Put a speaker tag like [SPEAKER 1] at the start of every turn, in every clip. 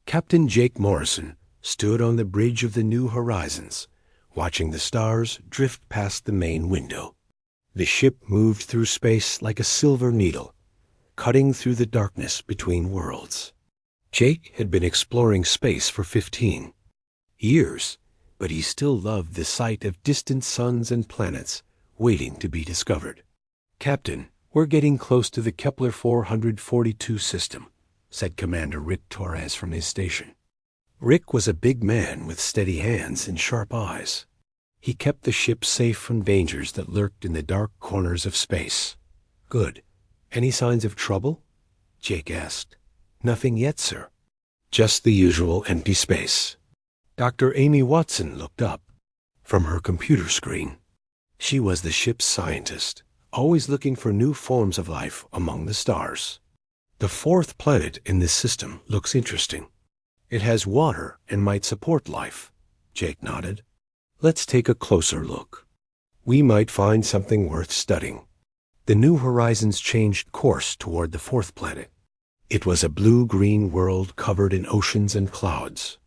[SPEAKER 1] Captain Jake Morrison stood on the bridge of the New Horizons, watching the stars drift past the main window. The ship moved through space like a silver needle, cutting through the darkness between worlds. Jake had been exploring space for 15 years, but he still loved the sight of distant suns and planets waiting to be discovered. "Captain, we're getting close to the Kepler 442 system," said Commander Rick Torres from his station. Rick was a big man with steady hands and sharp eyes. He kept the ship safe from dangers that lurked in the dark corners of space. "Good. Any signs of trouble?" Jake asked. "Nothing yet, sir. Just the usual empty space." Dr. Amy Watson looked up from her computer screen. She was the ship's scientist, always looking for new forms of life among the stars. "The fourth planet in this system looks interesting. It has water and might support life," Jake nodded. "Let's take a closer look. We might find something worth studying." The New Horizons changed course toward the fourth planet. It was a blue-green world covered in oceans and clouds.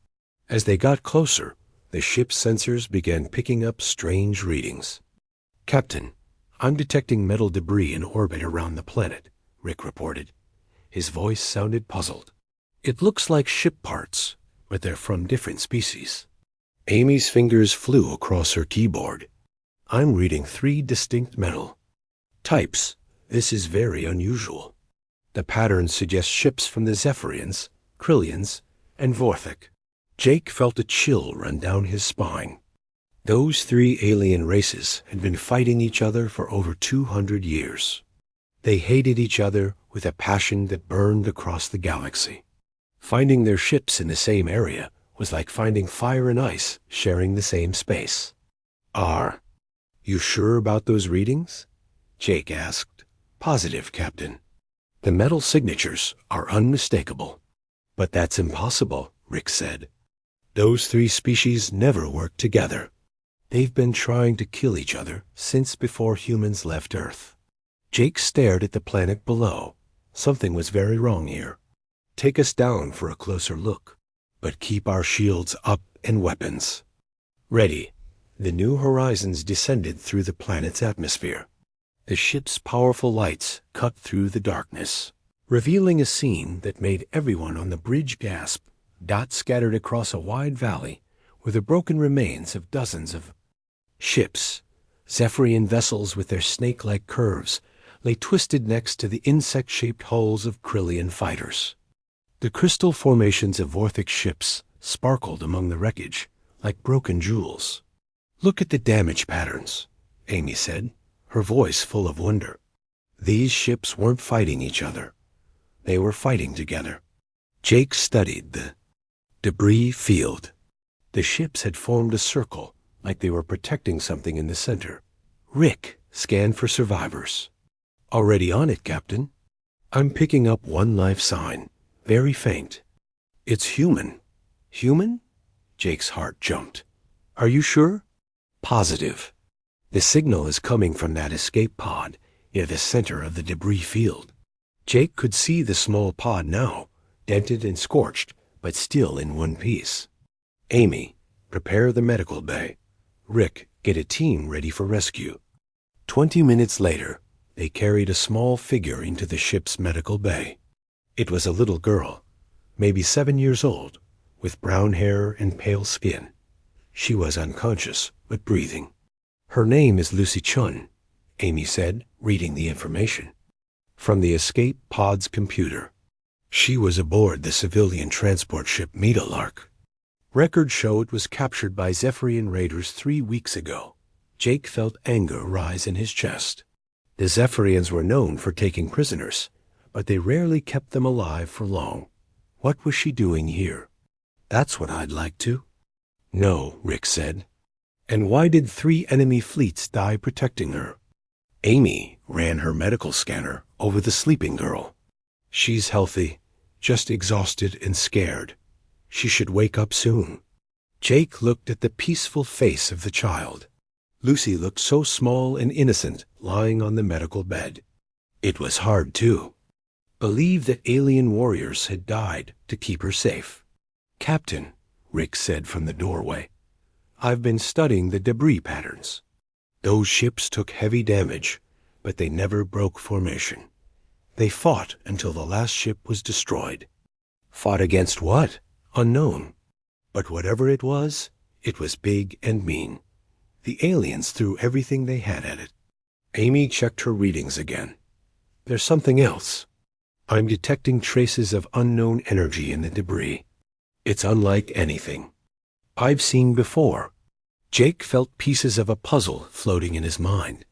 [SPEAKER 1] As they got closer, the ship's sensors began picking up strange readings. "Captain, I'm detecting metal debris in orbit around the planet," Rick reported. His voice sounded puzzled. "It looks like ship parts, but they're from different species." Amy's fingers flew across her keyboard. "I'm reading 3 distinct metal types. This is very unusual. The patterns suggest ships from the Zephyrians, Krillians, and Vorthik." Jake felt a chill run down his spine. Those 3 alien races had been fighting each other for over 200 years. They hated each other with a passion that burned across the galaxy. Finding their ships in the same area was like finding fire and ice sharing the same space. "Are you sure about those readings?" Jake asked. "Positive, Captain. The metal signatures are unmistakable." "But that's impossible," Rick said. "Those 3 species never worked together. They've been trying to kill each other since before humans left Earth." Jake stared at the planet below. Something was very wrong here. "Take us down for a closer look, but keep our shields up and weapons ready." The New Horizons descended through the planet's atmosphere. The ship's powerful lights cut through the darkness, revealing a scene that made everyone on the bridge gasp. Dots scattered across a wide valley were the broken remains of dozens of ships. Zephyrian vessels with their snake-like curves lay twisted next to the insect-shaped hulls of Krillian fighters. The crystal formations of Vorthik ships sparkled among the wreckage like broken jewels. "Look at the damage patterns," Amy said, her voice full of wonder. "These ships weren't fighting each other. They were fighting together." Jake studied the debris field. The ships had formed a circle like they were protecting something in the center. Rick scanned for survivors. "Already on it, Captain. I'm picking up one life sign, very faint. It's human." "Human?" Jake's heart jumped. "Are you sure?" "Positive. The signal is coming from that escape pod near the center of the debris field." Jake could see the small pod now, dented and scorched, but still in one piece. "Amy, prepare the medical bay. Rick, get a team ready for rescue." 20 minutes later, they carried a small figure into the ship's medical bay. It was a little girl, maybe 7 years old, with brown hair and pale skin. She was unconscious, but breathing. "Her name is Lucy Chun," Amy said, reading the information from the escape pod's computer. "She was aboard the civilian transport ship Meadowlark. Records show it was captured by Zephyrian raiders 3 weeks ago." Jake felt anger rise in his chest. The Zephyrians were known for taking prisoners, but they rarely kept them alive for long. What was she doing here? "That's what I'd like to know," Rick said. "And why did 3 enemy fleets die protecting her?" Amy ran her medical scanner over the sleeping girl. "She's healthy, just exhausted and scared. She should wake up soon." Jake looked at the peaceful face of the child. Lucy looked so small and innocent lying on the medical bed. It was hard to believe that alien warriors had died to keep her safe. "Captain," Rick said from the doorway, "I've been studying the debris patterns. Those ships took heavy damage, but they never broke formation. They fought until the last ship was destroyed." "Fought against what?" "Unknown. But whatever it was big and mean. The aliens threw everything they had at it." Amy checked her readings again. "There's something else. I'm detecting traces of unknown energy in the debris. It's unlike anything I've seen before." Jake felt pieces of a puzzle floating in his mind,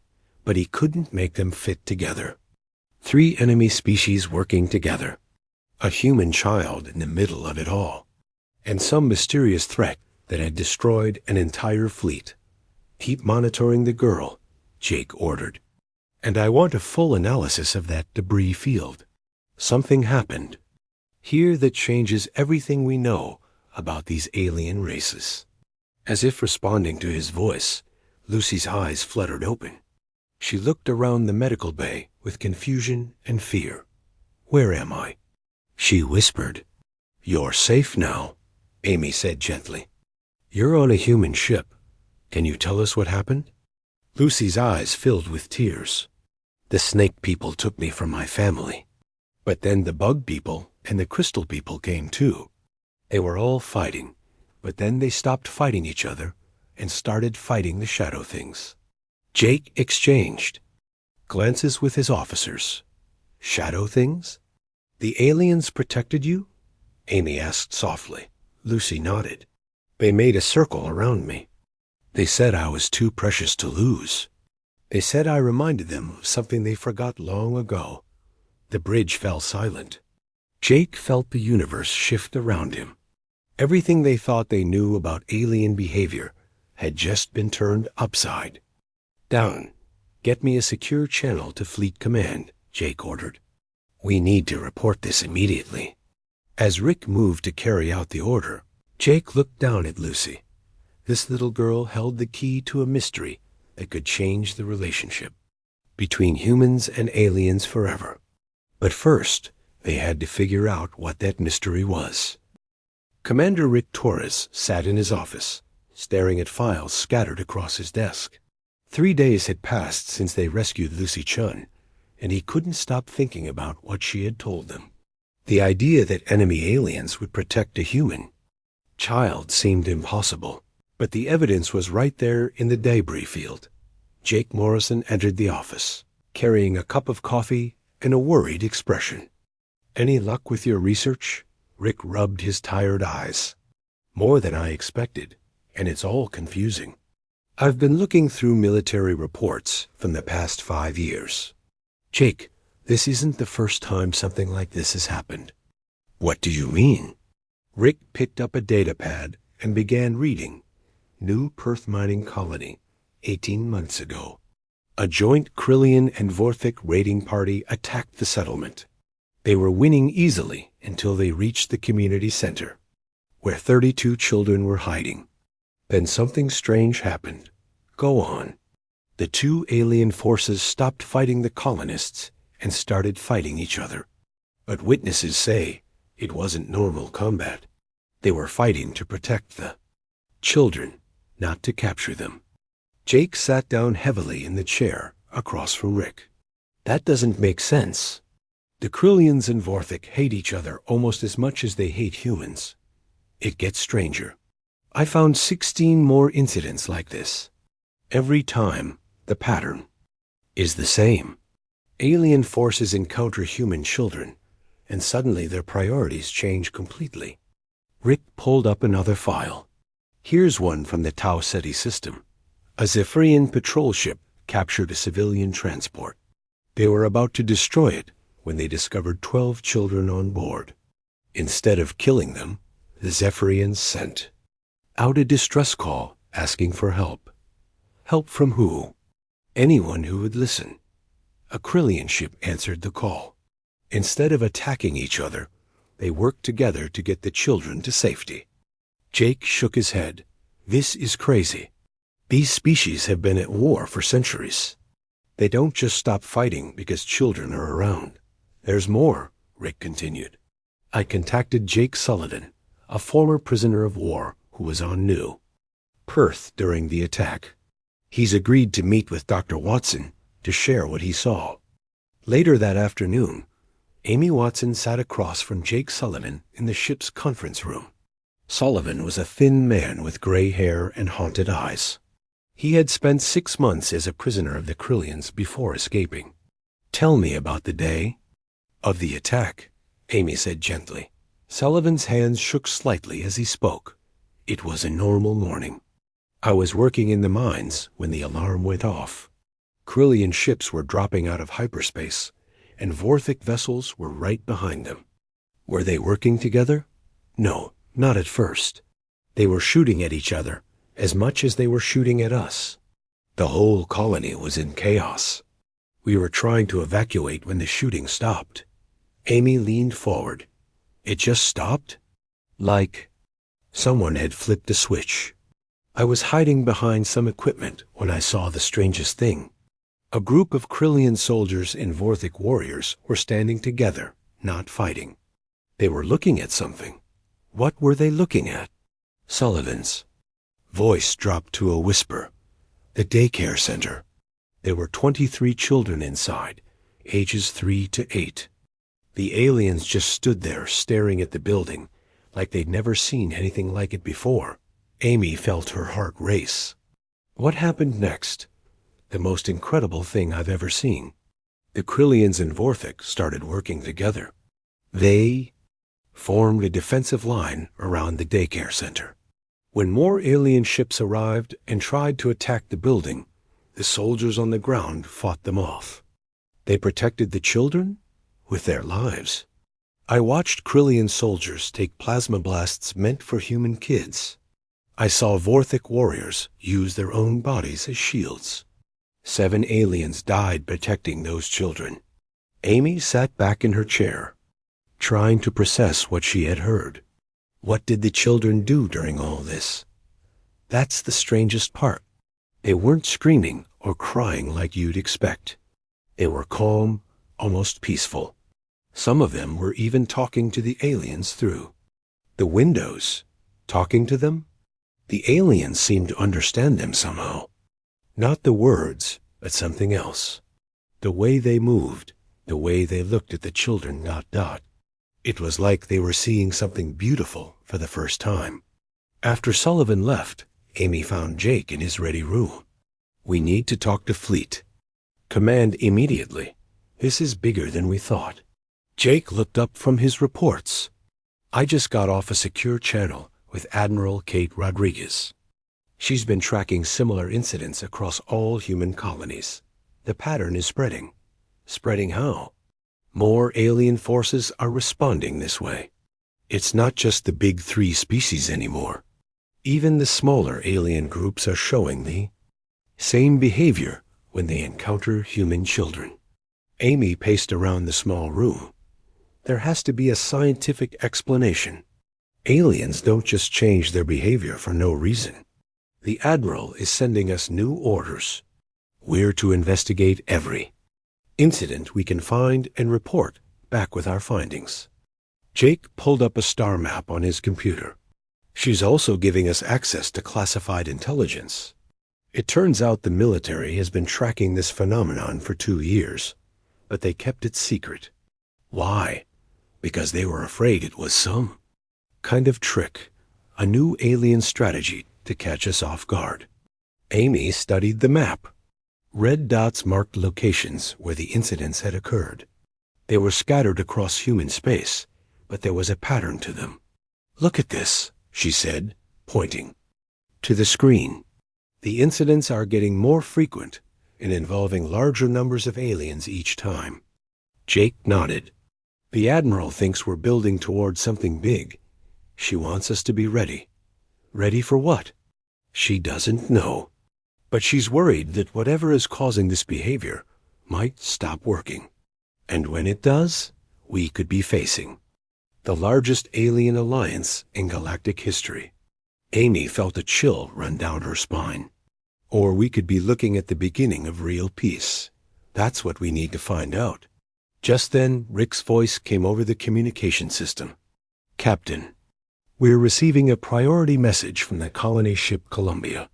[SPEAKER 1] but he couldn't make them fit together. 3 enemy species working together, a human child in the middle of it all, and some mysterious threat that had destroyed an entire fleet. "Keep monitoring the girl," Jake ordered. "And I want a full analysis of that debris field. Something happened here that changes everything we know about these alien races." As if responding to his voice, Lucy's eyes fluttered open. She looked around the medical bay with confusion and fear. "Where am I?" she whispered. "You're safe now," Amy said gently. "You're on a human ship. Can you tell us what happened?" Lucy's eyes filled with tears. "The snake people took me from my family. But then the bug people and the crystal people came too. They were all fighting, but then they stopped fighting each other and started fighting the shadow things." Jake exchanged glances with his officers. "Shadow things? The aliens protected you?" Amy asked softly. Lucy nodded. "They made a circle around me. They said I was too precious to lose. They said I reminded them of something they forgot long ago." The bridge fell silent. Jake felt the universe shift around him. Everything they thought they knew about alien behavior had just been turned upside down. "Get me a secure channel to Fleet Command," Jake ordered. "We need to report this immediately." As Rick moved to carry out the order, Jake looked down at Lucy. This little girl held the key to a mystery that could change the relationship between humans and aliens forever. But first, they had to figure out what that mystery was. Commander Rick Torres sat in his office, staring at files scattered across his desk. 3 days had passed since they rescued Lucy Chun, and he couldn't stop thinking about what she had told them. The idea that enemy aliens would protect a human child seemed impossible, but the evidence was right there in the debris field. Jake Morrison entered the office, carrying a cup of coffee and a worried expression. "Any luck with your research?" Rick rubbed his tired eyes. "More than I expected, and it's all confusing. I've been looking through military reports from the past 5 years. Jake, this isn't the first time something like this has happened." "What do you mean?" Rick picked up a data pad and began reading. "New Perth mining colony, 18 months ago. A joint Krillian and Vorthic raiding party attacked the settlement. They were winning easily until they reached the community center, where 32 children were hiding. Then something strange happened. Go on." "The 2 alien forces stopped fighting the colonists and started fighting each other. But witnesses say it wasn't normal combat. They were fighting to protect the children, not to capture them." Jake sat down heavily in the chair across from Rick. "That doesn't make sense. The Krillians and Vorthic hate each other almost as much as they hate humans. It gets stranger. I found 16 more incidents like this. Every time, the pattern is the same. Alien forces encounter human children, and suddenly their priorities change completely." Rick pulled up another file. "Here's one from the Tau Ceti system. A Zephyrian patrol ship captured a civilian transport. They were about to destroy it when they discovered 12 children on board. Instead of killing them, the Zephyrians sent out a distress call asking for help. Help from who? Anyone who would listen. A Krillian ship answered the call. Instead of attacking each other, they worked together to get the children to safety." Jake shook his head. "This is crazy. These species have been at war for centuries. They don't just stop fighting because children are around. There's more," Rick continued. "I contacted Jake Sullivan, a former prisoner of war who was on New Perth during the attack. He's agreed to meet with Dr. Watson to share what he saw. Later that afternoon, Amy Watson sat across from Jake Sullivan in the ship's conference room. Sullivan was a thin man with gray hair and haunted eyes. He had spent 6 months as a prisoner of the Krillians before escaping. "Tell me about the day of the attack," Amy said gently. Sullivan's hands shook slightly as he spoke. It was a normal morning. "I was working in the mines when the alarm went off. Krillian ships were dropping out of hyperspace, and Vorthic vessels were right behind them." "Were they working together?" "No, not at first. They were shooting at each other as much as they were shooting at us. The whole colony was in chaos. We were trying to evacuate when the shooting stopped." Amy leaned forward. "It just stopped? Like someone had flipped a switch." "I was hiding behind some equipment when I saw the strangest thing. A group of Krillian soldiers and Vorthic warriors were standing together, not fighting. They were looking at something." "What were they looking at?" Sullivan's voice dropped to a whisper. "The daycare center. There were 23 children inside, ages 3 to 8. The aliens just stood there staring at the building like they'd never seen anything like it before." Amy felt her heart race. "What happened next?" "The most incredible thing I've ever seen. The Krillians and Vorthic started working together. They formed a defensive line around the daycare center. When more alien ships arrived and tried to attack the building, the soldiers on the ground fought them off. They protected the children with their lives. I watched Krillian soldiers take plasma blasts meant for human kids. I saw Vorthic warriors use their own bodies as shields. 7 aliens died protecting those children." Amy sat back in her chair, trying to process what she had heard. What did the children do during all this? That's the strangest part. They weren't screaming or crying like you'd expect. They were calm, almost peaceful. Some of them were even talking to the aliens through the windows. Talking to them? The aliens seemed to understand them somehow. Not the words, but something else. The way they moved, the way they looked at the children. ... It was like they were seeing something beautiful for the first time. After Sullivan left, Amy found Jake in his ready room. "We need to talk to Fleet. Command immediately. This is bigger than we thought." Jake looked up from his reports. "I just got off a secure channel with Admiral Kate Rodriguez. She's been tracking similar incidents across all human colonies. The pattern is spreading." "Spreading how?" "More alien forces are responding this way. It's not just the big 3 species anymore. Even the smaller alien groups are showing the same behavior when they encounter human children." Amy paced around the small room. "There has to be a scientific explanation. Aliens don't just change their behavior for no reason. The Admiral is sending us new orders. We're to investigate every incident we can find and report back with our findings." Jake pulled up a star map on his computer. "She's also giving us access to classified intelligence. It turns out the military has been tracking this phenomenon for 2 years, but they kept it secret. Why? Because they were afraid it was some kind of trick, a new alien strategy to catch us off guard." Amy studied the map. Red dots marked locations where the incidents had occurred. They were scattered across human space, but there was a pattern to them. "Look at this," she said, pointing to the screen. "The incidents are getting more frequent and involving larger numbers of aliens each time." Jake nodded. "The Admiral thinks we're building towards something big. She wants us to be ready." "Ready for what?" "She doesn't know. But she's worried that whatever is causing this behavior might stop working. And when it does, we could be facing the largest alien alliance in galactic history." Amy felt a chill run down her spine. "Or we could be looking at the beginning of real peace. That's what we need to find out." Just then, Rick's voice came over the communication system. "Captain, We're receiving a priority message from the colony ship Columbia.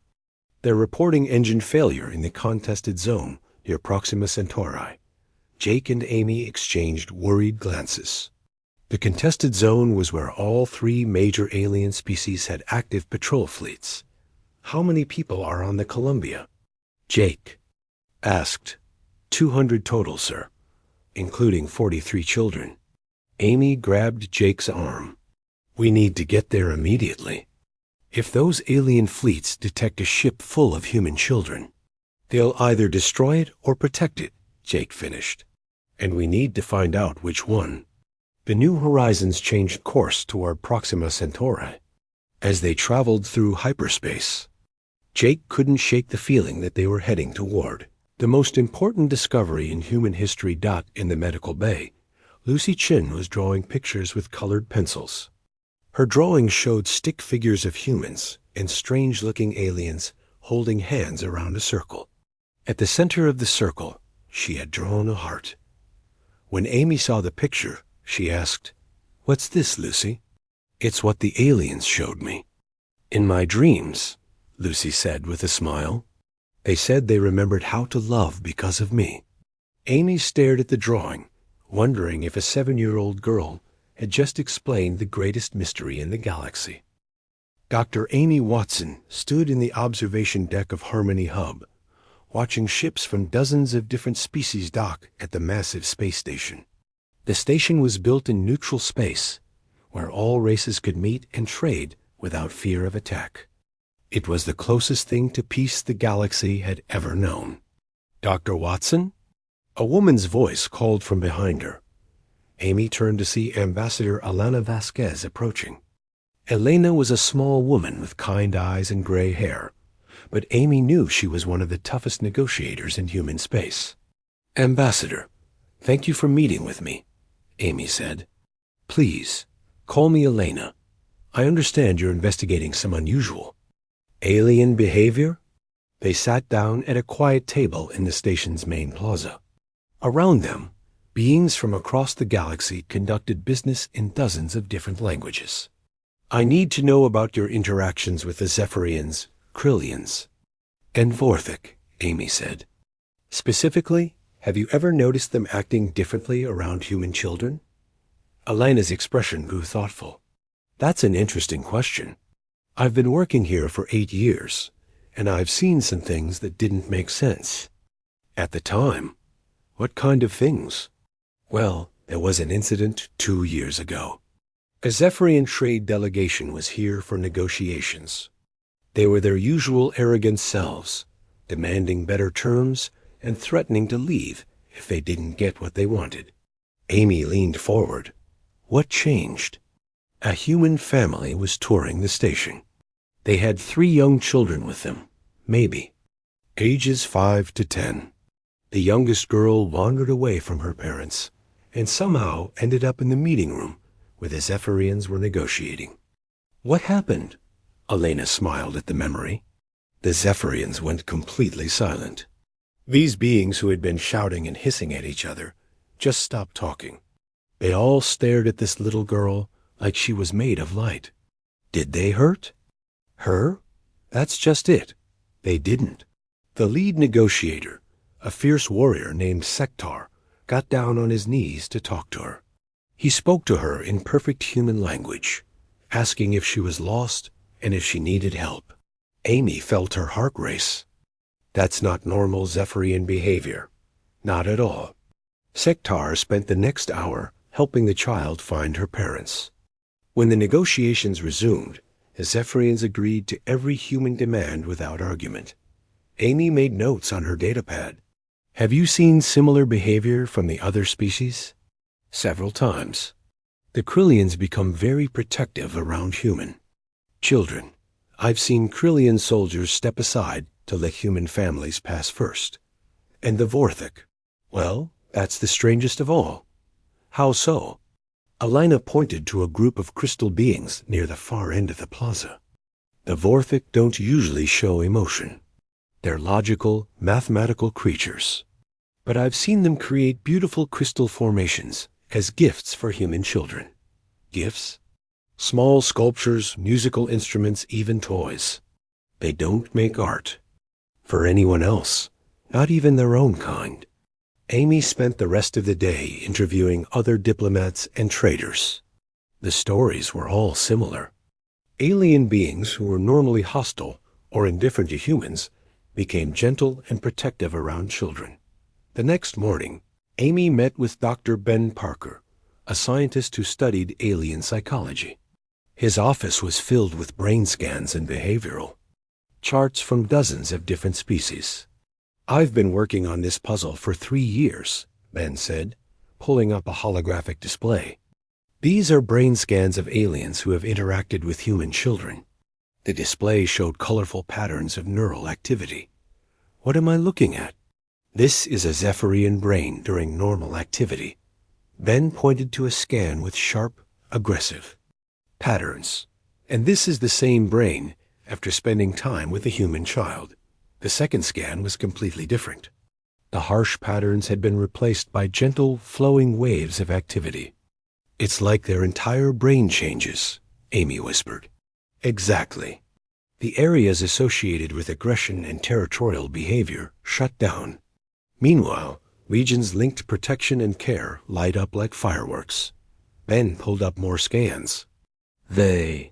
[SPEAKER 1] They're reporting engine failure in the contested zone near Proxima Centauri. Jake and Amy exchanged worried glances. The contested zone was where all three major alien species had active patrol fleets. How many people are on the Columbia? Jake asked. 200 total, sir, including 43 children. Amy grabbed Jake's arm. We need to get there immediately. If those alien fleets detect a ship full of human children, they'll either destroy it or protect it, Jake finished. And we need to find out which one. The New Horizons changed course toward Proxima Centauri. As they traveled through hyperspace, Jake couldn't shake the feeling that they were heading toward the most important discovery in human history. In the medical bay, Lucy Chin was drawing pictures with colored pencils. Her drawings showed stick figures of humans and strange-looking aliens holding hands around a circle. At the center of the circle, she had drawn a heart. When Amy saw the picture, she asked, "What's this, Lucy?" "It's what the aliens showed me." "In my dreams," Lucy said with a smile. "They said they remembered how to love because of me." Amy stared at the drawing, wondering if a 7-year-old girl had just explained the greatest mystery in the galaxy. Dr. Amy Watson stood in the observation deck of Harmony Hub, watching ships from dozens of different species dock at the massive space station. The station was built in neutral space, where all races could meet and trade without fear of attack. It was the closest thing to peace the galaxy had ever known. "Dr. Watson?" A woman's voice called from behind her. Amy turned to see Ambassador Elena Vasquez approaching. Elena was a small woman with kind eyes and gray hair, but Amy knew she was one of the toughest negotiators in human space. "Ambassador, thank you for meeting with me," Amy said. "Please, call me Elena. I understand you're investigating some unusual alien behavior." They sat down at a quiet table in the station's main plaza. Around them, beings from across the galaxy conducted business in dozens of different languages. "I need to know about your interactions with the Zephyrians, Krillians, and Vorthik," Amy said. "Specifically, have you ever noticed them acting differently around human children?" Elena's expression grew thoughtful. "That's an interesting question. I've been working here for 8 years, and I've seen some things that didn't make sense. At the time." "What kind of things?" "Well, there was an incident 2 years ago. A Zephyrian trade delegation was here for negotiations. They were their usual arrogant selves, demanding better terms and threatening to leave if they didn't get what they wanted." Amy leaned forward. "What changed?" A human family was touring the station. They had 3 young children with them, maybe, ages 5 to 10. The youngest girl wandered away from her parents and somehow ended up in the meeting room where the Zephyrians were negotiating. "What happened?" Elena smiled at the memory. The Zephyrians went completely silent. These beings who had been shouting and hissing at each other just stopped talking. They all stared at this little girl like she was made of light. Did they hurt her? That's just it. They didn't. The lead negotiator, a fierce warrior named Sektar, got down on his knees to talk to her. He spoke to her in perfect human language, asking if she was lost and if she needed help. Amy felt her heart race. That's not normal Zephyrian behavior. Not at all. Sektar spent the next hour helping the child find her parents. When the negotiations resumed, the Zephyrians agreed to every human demand without argument. Amy made notes on her datapad. "Have you seen similar behavior from the other species?" "Several times. The Krillians become very protective around human children. I've seen Krillian soldiers step aside to let human families pass first. And the Vorthik, well, that's the strangest of all." "How so?" Elena pointed to a group of crystal beings near the far end of the plaza. "The Vorthik don't usually show emotion. They're logical, mathematical creatures. But I've seen them create beautiful crystal formations as gifts for human children." "Gifts?" Small sculptures, musical instruments, even toys. They don't make art for anyone else, not even their own kind. Amy spent the rest of the day interviewing other diplomats and traders. The stories were all similar. Alien beings who were normally hostile or indifferent to humans became gentle and protective around children. The next morning, Amy met with Dr. Ben Parker, a scientist who studied alien psychology. His office was filled with brain scans and behavioral charts from dozens of different species. "I've been working on this puzzle for 3 years," Ben said, pulling up a holographic display. "These are brain scans of aliens who have interacted with human children." The display showed colorful patterns of neural activity. "What am I looking at?" "This is a Zephyrian brain during normal activity." Ben pointed to a scan with sharp, aggressive patterns. "And this is the same brain after spending time with a human child." The second scan was completely different. The harsh patterns had been replaced by gentle, flowing waves of activity. "It's like their entire brain changes," Amy whispered. "Exactly." The areas associated with aggression and territorial behavior shut down. Meanwhile, regions linked to protection and care light up like fireworks. Ben pulled up more scans. The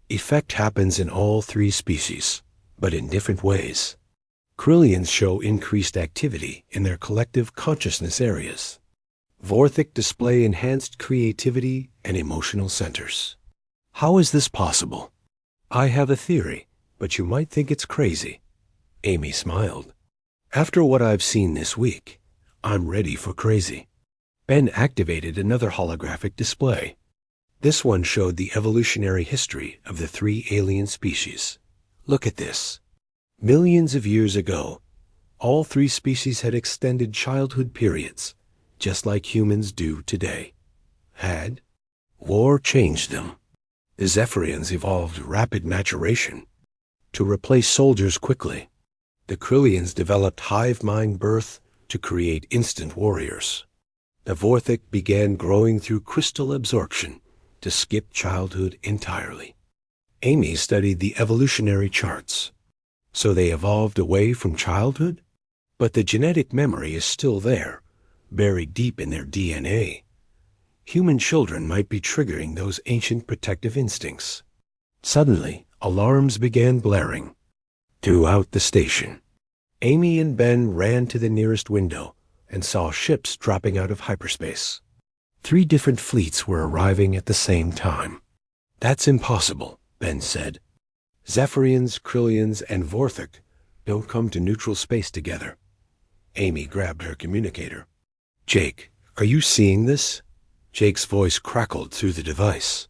[SPEAKER 1] effect happens in all 3 species, but in different ways. Krillians show increased activity in their collective consciousness areas. Vorthic display enhanced creativity and emotional centers. "How is this possible?" "I have a theory, but you might think it's crazy." Amy smiled. "After what I've seen this week, I'm ready for crazy." Ben activated another holographic display. This one showed the evolutionary history of the 3 alien species. "Look at this. Millions of years ago, all 3 species had extended childhood periods, just like humans do today. Had war changed them? The Zephyrians evolved rapid maturation to replace soldiers quickly. The Krillians developed hive mind birth to create instant warriors. The Vorthic began growing through crystal absorption to skip childhood entirely." Amy studied the evolutionary charts. "So they evolved away from childhood? But the genetic memory is still there, buried deep in their DNA. Human children might be triggering those ancient protective instincts." Suddenly, alarms began blaring throughout the station. Amy and Ben ran to the nearest window and saw ships dropping out of hyperspace. 3 different fleets were arriving at the same time. "That's impossible," Ben said. "Zephyrians, Krillians, and Vorthic don't come to neutral space together." Amy grabbed her communicator. "Jake, are you seeing this?" Jake's voice crackled through the device.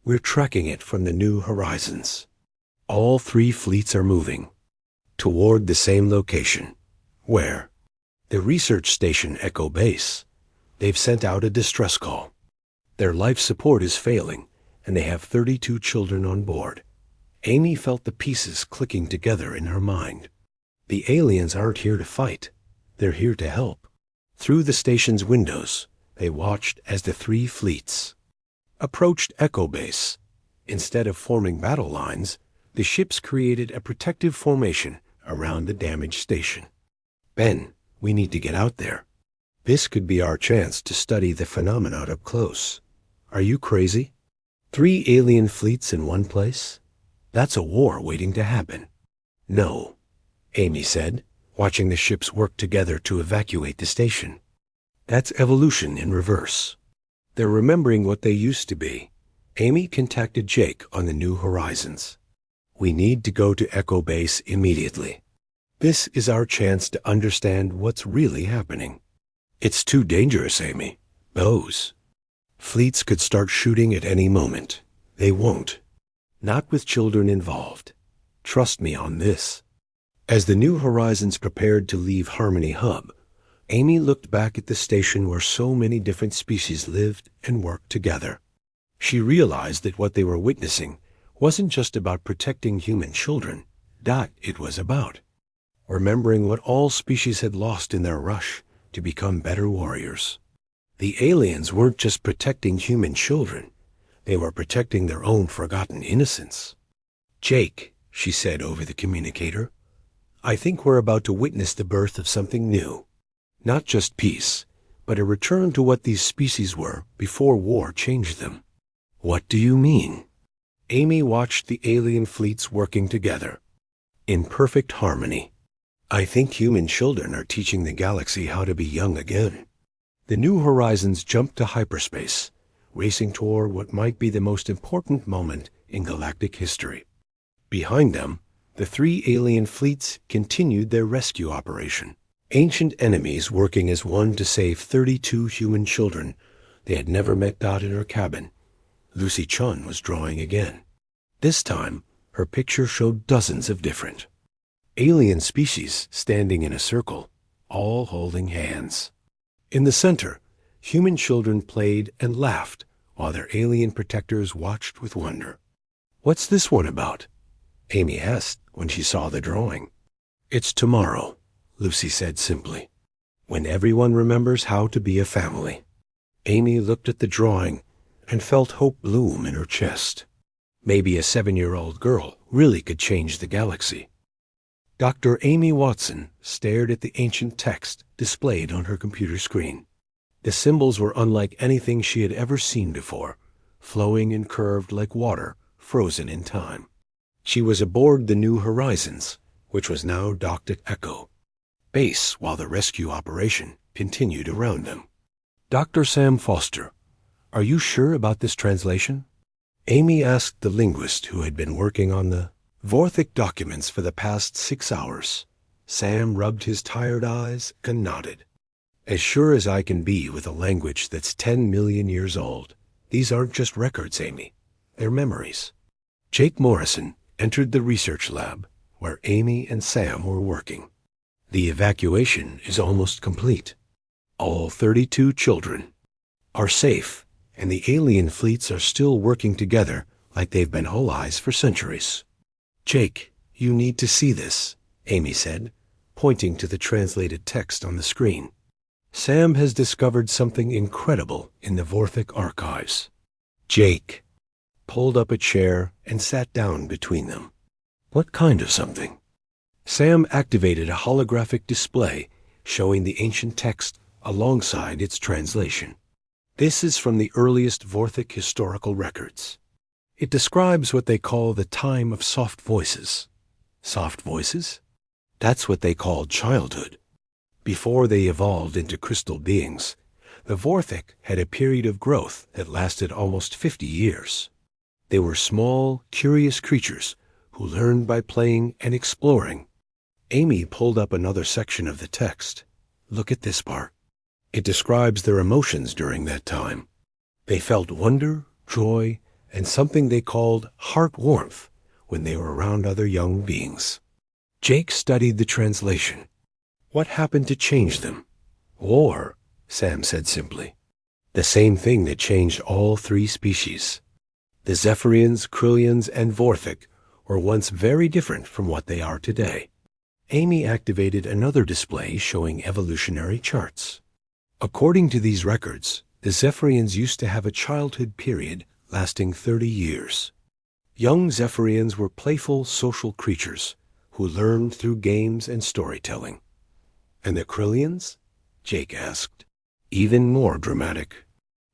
[SPEAKER 1] "We're tracking it from the New Horizons. All 3 fleets are moving toward the same location." "Where?" "The research station Echo Base. They've sent out a distress call. Their life support is failing, and they have 32 children on board." Amy felt the pieces clicking together in her mind. The aliens aren't here to fight. They're here to help. Through the station's windows, they watched as the 3 fleets approached Echo Base. Instead of forming battle lines, the ships created a protective formation around the damaged station. "Ben, we need to get out there. This could be our chance to study the phenomenon up close." "Are you crazy? 3 alien fleets in one place? That's a war waiting to happen." "No," Amy said, watching the ships work together to evacuate the station. "That's evolution in reverse. They're remembering what they used to be." Amy contacted Jake on the New Horizons. "We need to go to Echo Base immediately. This is our chance to understand what's really happening." "It's too dangerous, Amy. Those fleets could start shooting at any moment." "They won't. Not with children involved. Trust me on this." As the New Horizons prepared to leave Harmony Hub, Amy looked back at the station where so many different species lived and worked together. She realized that what they were witnessing wasn't just about protecting human children. It was about remembering what all species had lost in their rush to become better warriors. The aliens weren't just protecting human children. They were protecting their own forgotten innocence. "Jake," she said over the communicator, "I think we're about to witness the birth of something new. Not just peace, but a return to what these species were before war changed them." "What do you mean?" Amy watched the alien fleets working together, in perfect harmony. "I think human children are teaching the galaxy how to be young again." The New Horizons jumped to hyperspace, racing toward what might be the most important moment in galactic history. Behind them, the three alien fleets continued their rescue operation. Ancient enemies working as one to save 32 human children they had never met. Dot in her cabin, Lucy Chun was drawing again. This time, her picture showed dozens of different alien species standing in a circle, all holding hands. In the center, human children played and laughed while their alien protectors watched with wonder. "What's this one about?" Amy asked when she saw the drawing. "It's tomorrow," Lucy said simply, "when everyone remembers how to be a family." Amy looked at the drawing and felt hope bloom in her chest. Maybe a 7-year-old girl really could change the galaxy. Dr. Amy Watson stared at the ancient text displayed on her computer screen. The symbols were unlike anything she had ever seen before, flowing and curved like water frozen in time. She was aboard the New Horizons, which was now docked at Echo Base while the rescue operation continued around them. "Dr. Sam Foster, are you sure about this translation?" Amy asked the linguist who had been working on the Vorthic documents for the past 6 hours. Sam rubbed his tired eyes and nodded. "As sure as I can be with a language that's 10 million years old. These aren't just records, Amy. They're memories." Jake Morrison entered the research lab where Amy and Sam were working. "The evacuation is almost complete. All 32 children are safe, and the alien fleets are still working together like they've been whole eyes for centuries." "Jake, you need to see this," Amy said, pointing to the translated text on the screen. "Sam has discovered something incredible in the Vorthic archives." Jake pulled up a chair and sat down between them. "What kind of something?" Sam activated a holographic display showing the ancient text alongside its translation. "This is from the earliest Vorthic historical records. It describes what they call the time of soft voices." "Soft voices?" "That's what they called childhood. Before they evolved into crystal beings, the Vorthic had a period of growth that lasted almost 50 years. They were small, curious creatures who learned by playing and exploring." Amy pulled up another section of the text. "Look at this part. It describes their emotions during that time. They felt wonder, joy, and something they called heart warmth when they were around other young beings." Jake studied the translation. "What happened to change them?" "War," Sam said simply. "The same thing that changed all 3 species. The Zephyrians, Krillians, and Vorthic were once very different from what they are today." Amy activated another display showing evolutionary charts. According to these records, the Zephyrians used to have a childhood period lasting 30 years. Young Zephyrians were playful social creatures who learned through games and storytelling. "And the Krillians?" Jake asked. Even more dramatic.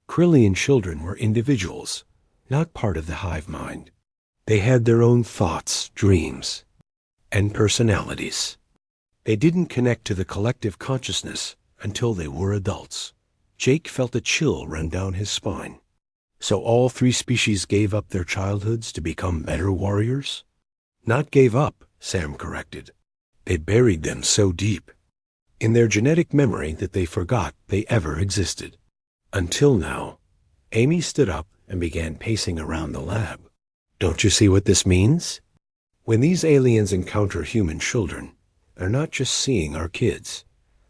[SPEAKER 1] Krillian children were individuals, not part of the hive mind. They had their own thoughts, dreams, and personalities. They didn't connect to the collective consciousness until they were adults. Jake felt a chill run down his spine. So all 3 species gave up their childhoods to become better warriors? "Not gave up," Sam corrected. "They buried them so deep in their genetic memory that they forgot they ever existed. Until now." Amy stood up and began pacing around the lab. "Don't you see what this means? When these aliens encounter human children, they're not just seeing our kids.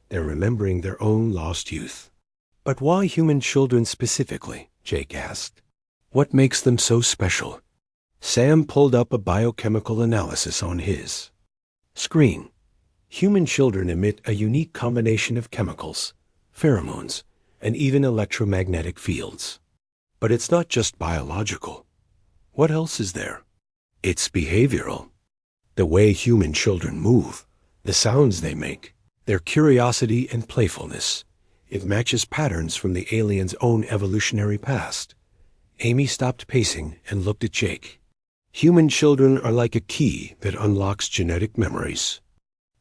[SPEAKER 1] They're remembering their own lost youth." "But why human children specifically?" Jake asked. "What makes them so special?" Sam pulled up a biochemical analysis on his screen. Human children emit a unique combination of chemicals, pheromones, and even electromagnetic fields. But it's not just biological. What else is there? It's behavioral. The way human children move, the sounds they make, their curiosity and playfulness. It matches patterns from the aliens' own evolutionary past. Amy stopped pacing and looked at Jake. Human children are like a key that unlocks genetic memories.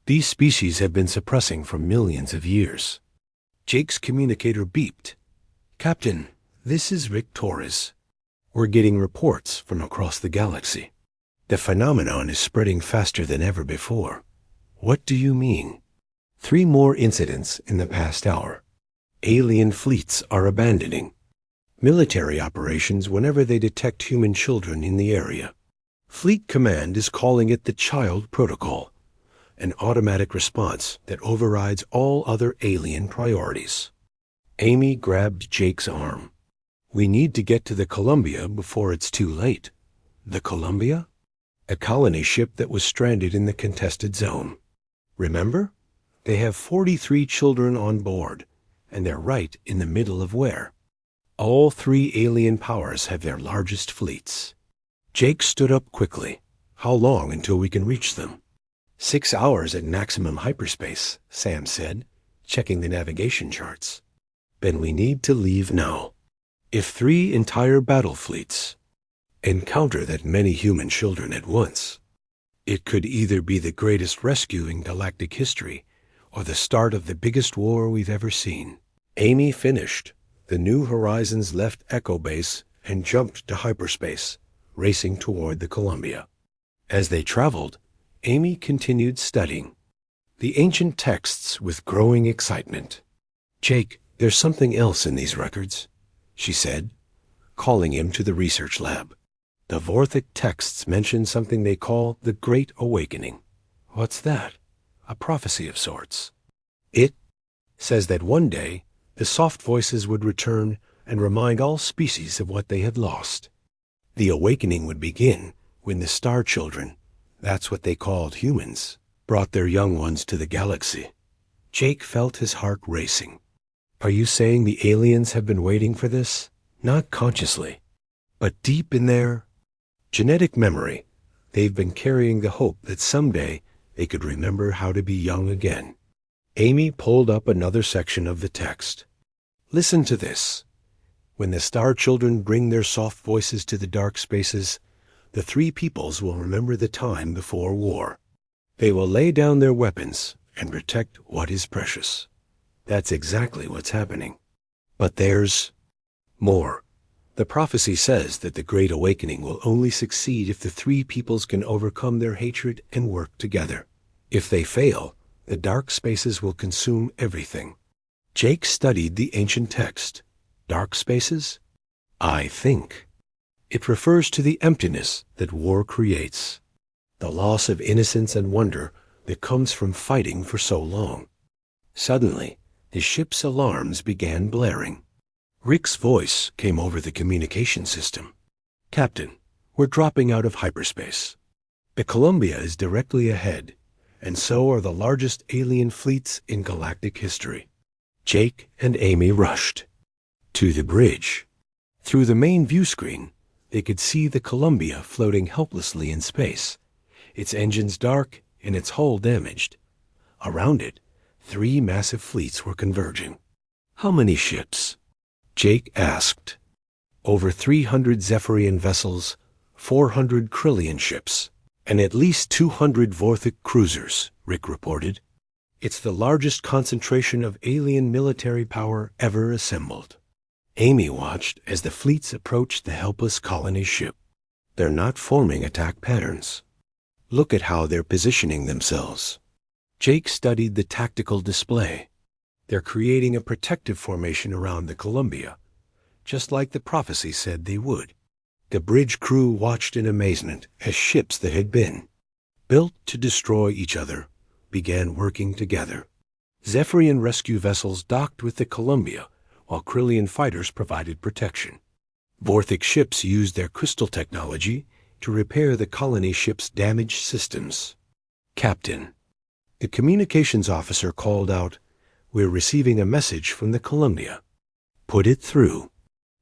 [SPEAKER 1] These species have been suppressing for millions of years. Jake's communicator beeped. Captain, this is Rick Torres. We're getting reports from across the galaxy. The phenomenon is spreading faster than ever before. What do you mean? 3 more incidents in the past hour. Alien fleets are abandoning military operations whenever they detect human children in the area. Fleet Command is calling it the Child Protocol, an automatic response that overrides all other alien priorities. Amy grabbed Jake's arm. We need to get to the Columbia before it's too late. The Columbia? A colony ship that was stranded in the contested zone. Remember? They have 43 children on board, and they're right in the middle of where? All 3 alien powers have their largest fleets. Jake stood up quickly. How long until we can reach them? 6 hours at maximum hyperspace, Sam said, checking the navigation charts. Then we need to leave now. If 3 entire battle fleets encounter that many human children at once, it could either be the greatest rescue in galactic history or the start of the biggest war we've ever seen. Amy finished. The New Horizons left Echo Base and jumped to hyperspace, racing toward the Columbia. As they traveled, Amy continued studying the ancient texts with growing excitement. Jake, there's something else in these records, she said, calling him to the research lab. The Vorthic texts mention something they call the Great Awakening. What's that? A prophecy of sorts. It says that one day the soft voices would return and remind all species of what they had lost. The awakening would begin when the Star Children, that's what they called humans, brought their young ones to the galaxy. Jake felt his heart racing. Are you saying the aliens have been waiting for this? Not consciously, but deep in their genetic memory, they've been carrying the hope that someday they could remember how to be young again. Amy pulled up another section of the text. Listen to this. When the Star Children bring their soft voices to the dark spaces, the 3 peoples will remember the time before war. They will lay down their weapons and protect what is precious. That's exactly what's happening. But there's more. The prophecy says that the Great Awakening will only succeed if the 3 peoples can overcome their hatred and work together. If they fail, the dark spaces will consume everything. Jake studied the ancient text. Dark spaces? I think. It refers to the emptiness that war creates, the loss of innocence and wonder that comes from fighting for so long. Suddenly, the ship's alarms began blaring. Rick's voice came over the communication system. Captain, we're dropping out of hyperspace. The Columbia is directly ahead, and so are the largest alien fleets in galactic history. Jake and Amy rushed to the bridge. Through the main view screen, they could see the Columbia floating helplessly in space, its engines dark and its hull damaged. Around it, 3 massive fleets were converging. How many ships? Jake asked. Over 300 Zephyrian vessels, 400 Krillian ships, and at least 200 Vorthic cruisers, Rick reported. It's the largest concentration of alien military power ever assembled. Amy watched as the fleets approached the helpless colony ship. They're not forming attack patterns. Look at how they're positioning themselves. Jake studied the tactical display. They're creating a protective formation around the Columbia, just like the prophecy said they would. The bridge crew watched in amazement as ships that had been built to destroy each other began working together. Zephyrian rescue vessels docked with the Columbia, while Krillian fighters provided protection. Vorthic ships used their crystal technology to repair the colony ship's damaged systems. Captain, the communications officer called out, "We're receiving a message from the Columbia." Put it through.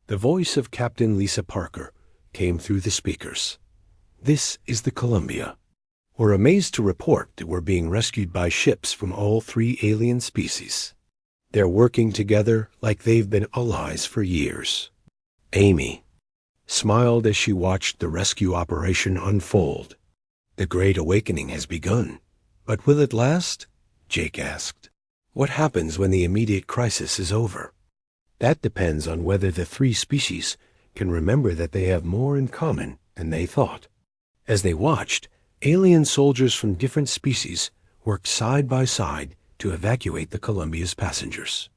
[SPEAKER 1] The voice of Captain Lisa Parker came through the speakers. "This is the Columbia. We're amazed to report that we're being rescued by ships from all 3 alien species. They're working together like they've been allies for years." Amy smiled as she watched the rescue operation unfold. "The Great Awakening has begun, but will it last?" Jake asked. "What happens when the immediate crisis is over?" "That depends on whether the 3 species can remember that they have more in common than they thought." As they watched, alien soldiers from different species worked side by side to evacuate the Columbia's passengers.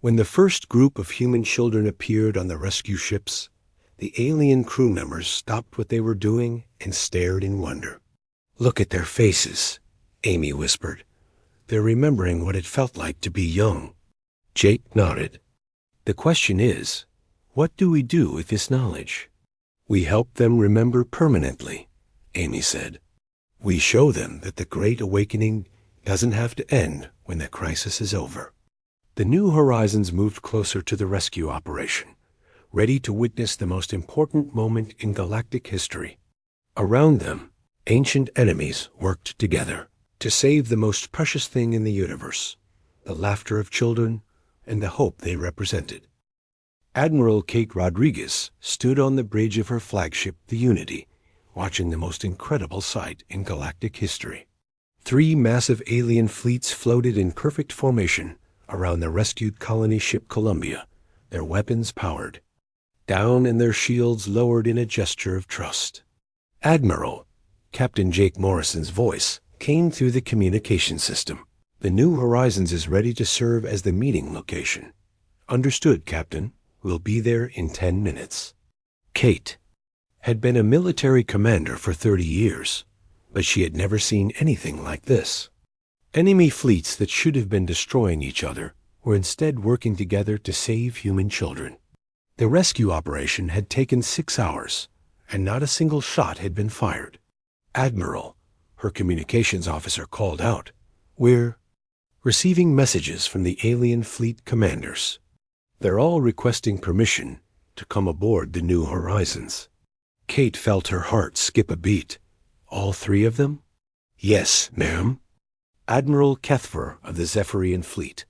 [SPEAKER 1] When the first group of human children appeared on the rescue ships, the alien crew members stopped what they were doing and stared in wonder. "Look at their faces," Amy whispered. "They're remembering what it felt like to be young." Jake nodded. "The question is, what do we do with this knowledge?" "We help them remember permanently," Amy said. "We show them that the Great Awakening doesn't have to end when the crisis is over." The New Horizons moved closer to the rescue operation, ready to witness the most important moment in galactic history. Around them, ancient enemies worked together to save the most precious thing in the universe, the laughter of children and the hope they represented. Admiral Kate Rodriguez stood on the bridge of her flagship, the Unity, watching the most incredible sight in galactic history. 3 massive alien fleets floated in perfect formation around the rescued colony ship Columbia, their weapons powered down and their shields lowered in a gesture of trust. "Admiral," Captain Jake Morrison's voice came through the communication system. "The New Horizons is ready to serve as the meeting location." "Understood, Captain. We'll be there in 10 minutes." Kate had been a military commander for 30 years, but she had never seen anything like this. Enemy fleets that should have been destroying each other were instead working together to save human children. The rescue operation had taken 6 hours, and not a single shot had been fired. "Admiral," her communications officer called out, "we're receiving messages from the alien fleet commanders. They're all requesting permission to come aboard the New Horizons." Kate felt her heart skip a beat. "All 3 of them?" "Yes, ma'am." Admiral Kethver of the Zephyrian Fleet,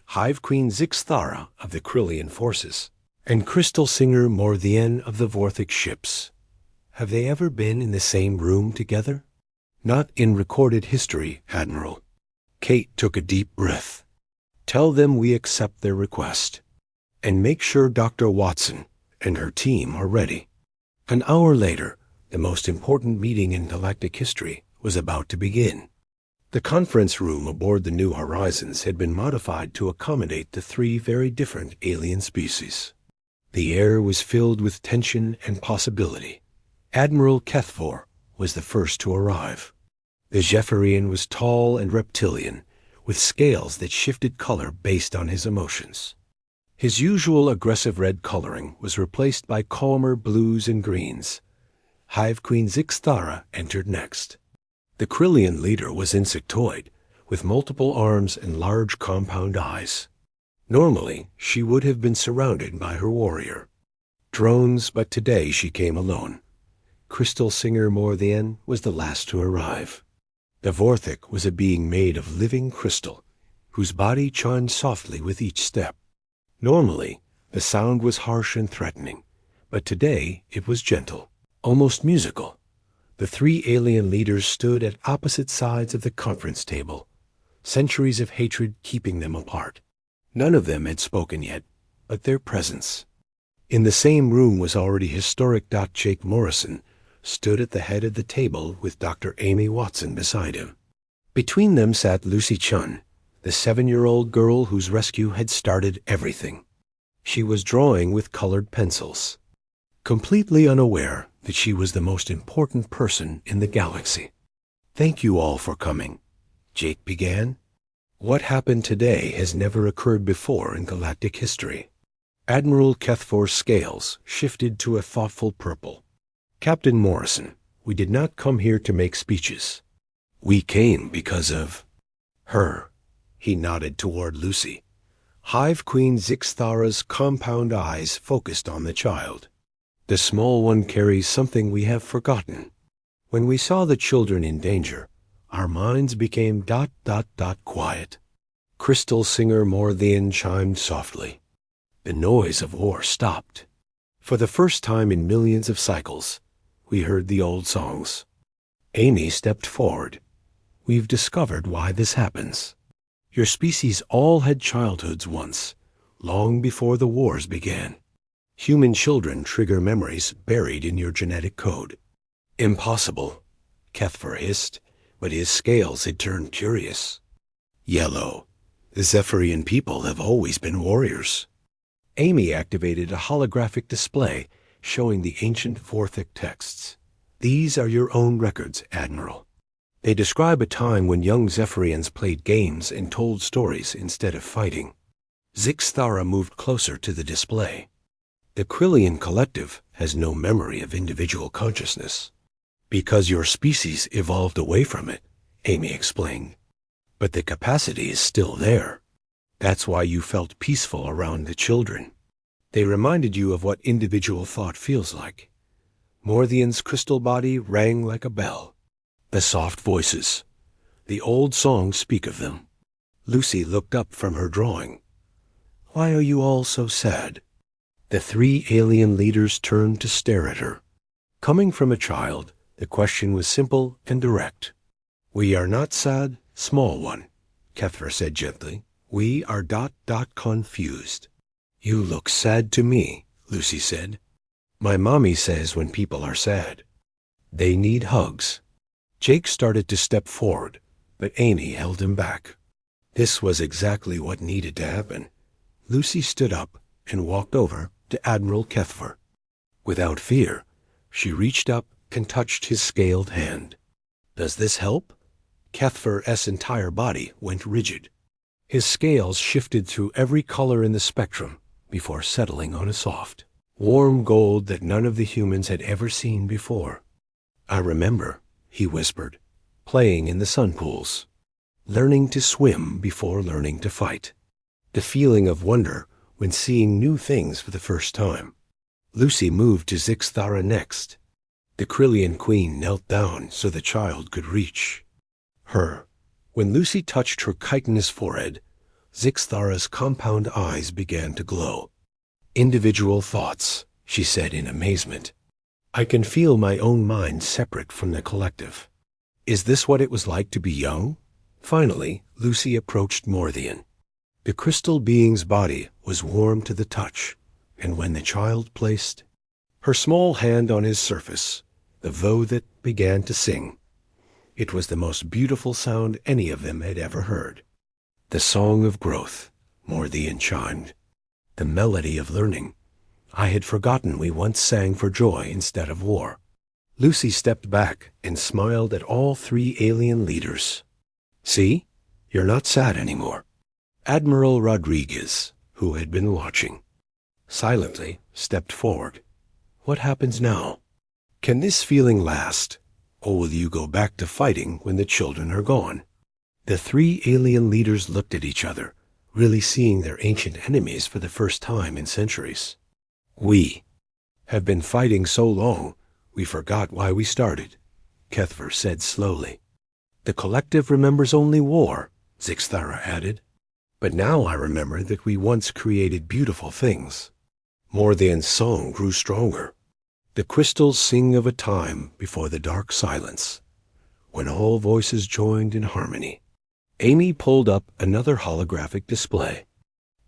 [SPEAKER 1] Hive Queen Zixthara of the Krillian Forces, and Crystal Singer Morthien of the Vorthic ships. "Have they ever been in the same room together?" "Not in recorded history, Admiral." Kate took a deep breath. "Tell them we accept their request. And make sure Dr. Watson and her team are ready." An hour later, the most important meeting in galactic history was about to begin. The conference room aboard the New Horizons had been modified to accommodate the 3 very different alien species. The air was filled with tension and possibility. Admiral Kethfor was the first to arrive. The Zephyrian was tall and reptilian, with scales that shifted color based on his emotions. His usual aggressive red coloring was replaced by calmer blues and greens. Hive Queen Zixthara entered next. The Krillian leader was insectoid, with multiple arms and large compound eyes. Normally, she would have been surrounded by her warrior drones, but today she came alone. Crystal Singer Morthien was the last to arrive. The Vorthic was a being made of living crystal, whose body chimed softly with each step. Normally, the sound was harsh and threatening, but today it was gentle, almost musical. The 3 alien leaders stood at opposite sides of the conference table, centuries of hatred keeping them apart. None of them had spoken yet, but their presence. In the same room was already historic. Jake Morrison stood at the head of the table with Dr. Amy Watson beside him. Between them sat Lucy Chun, the 7-year-old girl whose rescue had started everything. She was drawing with colored pencils, completely unaware that she was the most important person in the galaxy. "Thank you all for coming," Jake began. "What happened today has never occurred before in galactic history." Admiral Kethfor's scales shifted to a thoughtful purple. "Captain Morrison, we did not come here to make speeches. We came because of her." He nodded toward Lucy. Hive Queen Zixthara's compound eyes focused on the child. The small one carries something we have forgotten. When we saw the children in danger, our minds became ... quiet. Crystal Singer Morthian chimed softly. The noise of war stopped. For the first time in millions of cycles, we heard the old songs. Amy stepped forward. We've discovered why this happens. Your species all had childhoods once, long before the wars began. Human children trigger memories buried in your genetic code. Impossible, Kethver hissed, but his scales had turned curious. Yellow. The Zephyrian people have always been warriors. Amy activated a holographic display showing the ancient Vorthic texts. These are your own records, Admiral. They describe a time when young Zephyrians played games and told stories instead of fighting. Zixthara moved closer to the display. The Krillian collective has no memory of individual consciousness. Because your species evolved away from it, Amy explained. But the capacity is still there. That's why you felt peaceful around the children. They reminded you of what individual thought feels like. Morthian's crystal body rang like a bell. The soft voices. The old songs speak of them. Lucy looked up from her drawing. Why are you all so sad? The three alien leaders turned to stare at her. Coming from a child, the question was simple and direct. We are not sad, small one, Kethver said gently. We are ... confused. You look sad to me, Lucy said. My mommy says when people are sad, they need hugs. Jake started to step forward, but Amy held him back. This was exactly what needed to happen. Lucy stood up and walked over to Admiral Kethver. Without fear, she reached up and touched his scaled hand. Does this help? Kethver's entire body went rigid. His scales shifted through every color in the spectrum before settling on a soft, warm gold that none of the humans had ever seen before. I remember, he whispered, playing in the sun pools, learning to swim before learning to fight. The feeling of wonder when seeing new things for the first time. Lucy moved to Zixthara next. The Krillian queen knelt down so the child could reach her. When Lucy touched her chitinous forehead, Zixthara's compound eyes began to glow. Individual thoughts, she said in amazement. I can feel my own mind separate from the collective. Is this what it was like to be young? Finally, Lucy approached Morthian. The crystal being's body was warm to the touch, and when the child placed her small hand on his surface, the Vodit began to sing. It was the most beautiful sound any of them had ever heard. The song of growth, Morthian chimed. The melody of learning. I had forgotten we once sang for joy instead of war. Lucy stepped back and smiled at all three alien leaders. See? You're not sad anymore. Admiral Rodriguez, who had been watching, silently stepped forward. What happens now? Can this feeling last, or will you go back to fighting when the children are gone? The three alien leaders looked at each other, really seeing their ancient enemies for the first time in centuries. We have been fighting so long, we forgot why we started, Kethver said slowly. The collective remembers only war, Zixthara added. But now I remember that we once created beautiful things. Morthian's song grew stronger. The crystals sing of a time before the dark silence, when all voices joined in harmony. Amy pulled up another holographic display.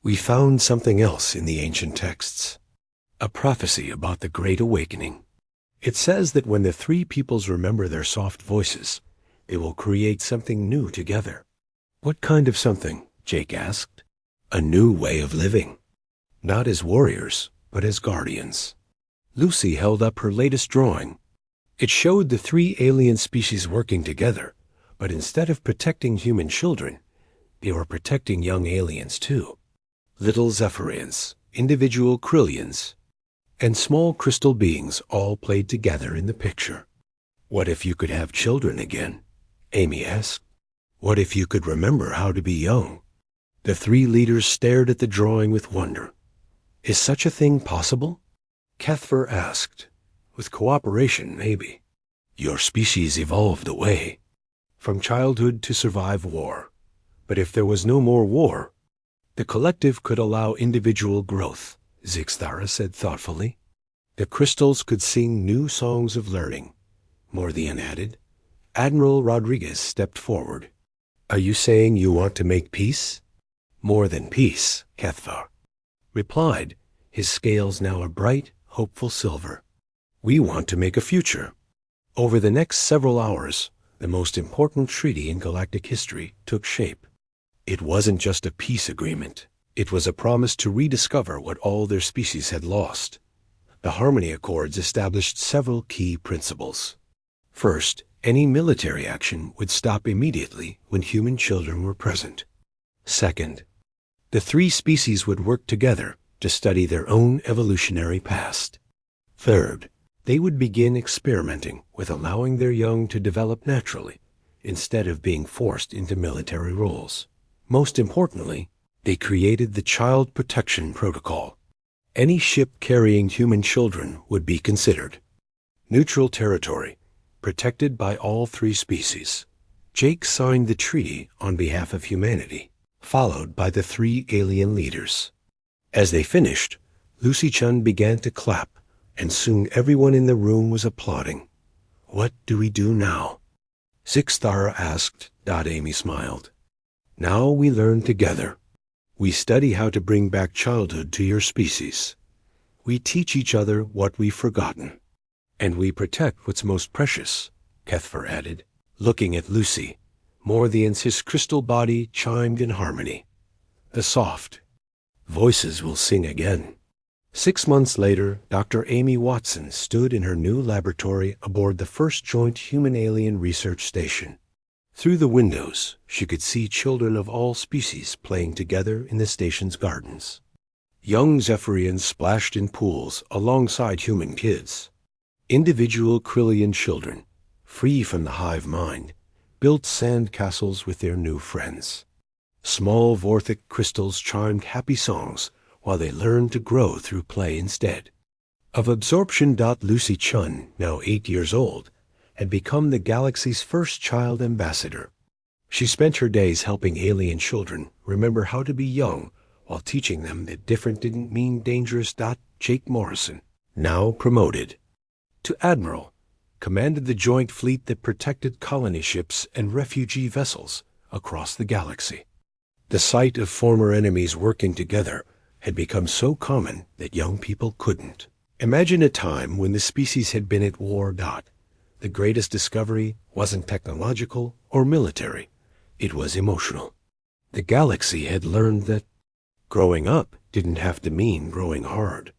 [SPEAKER 1] We found something else in the ancient texts. A prophecy about the Great Awakening. It says that when the three peoples remember their soft voices, they will create something new together. What kind of something? Jake asked. A new way of living. Not as warriors, but as guardians. Lucy held up her latest drawing. It showed the three alien species working together, but instead of protecting human children, they were protecting young aliens too. Little Zephyrians, individual Krillians, and small crystal beings all played together in the picture. What if you could have children again? Amy asked. What if you could remember how to be young? The three leaders stared at the drawing with wonder. Is such a thing possible? Kethver asked. With cooperation, maybe. Your species evolved away, from childhood to survive war. But if there was no more war, the collective could allow individual growth, Zixthara said thoughtfully. The crystals could sing new songs of learning, Morthian added. Admiral Rodriguez stepped forward. Are you saying you want to make peace? More than peace, Kethvar replied, his scales now a bright, hopeful silver. We want to make a future. Over the next several hours, the most important treaty in galactic history took shape. It wasn't just a peace agreement. It was a promise to rediscover what all their species had lost. The Harmony Accords established several key principles. First, any military action would stop immediately when human children were present. Second, the three species would work together to study their own evolutionary past. Third, they would begin experimenting with allowing their young to develop naturally, instead of being forced into military roles. Most importantly, they created the Child Protection Protocol. Any ship carrying human children would be considered neutral territory, protected by all three species. Jake signed the treaty on behalf of humanity, followed by the three alien leaders. As they finished, Lucy Chun began to clap, and soon everyone in the room was applauding. What do we do now? Zixthara asked. Amy smiled. Now we learn together. We study how to bring back childhood to your species. We teach each other what we've forgotten. And we protect what's most precious, Kethver added, looking at Lucy. Morthian's his crystal body chimed in harmony. The soft voices will sing again. 6 months later, Dr. Amy Watson stood in her new laboratory aboard the first joint human-alien research station. Through the windows, she could see children of all species playing together in the station's gardens. Young Zephyrians splashed in pools alongside human kids. Individual Krillian children, free from the hive mind, built sand castles with their new friends. Small Vorthic crystals chimed happy songs while they learned to grow through play instead. Of absorption. Lucy Chun, now 8 years old, had become the galaxy's first child ambassador. She spent her days helping alien children remember how to be young while teaching them that different didn't mean dangerous. Jake Morrison, now promoted to admiral, commanded the joint fleet that protected colony ships and refugee vessels across the galaxy. The sight of former enemies working together had become so common that young people couldn't imagine a time when the species had been at war. The greatest discovery wasn't technological or military. It was emotional. The galaxy had learned that growing up didn't have to mean growing hard.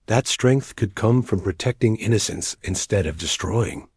[SPEAKER 1] That strength could come from protecting innocence instead of destroying.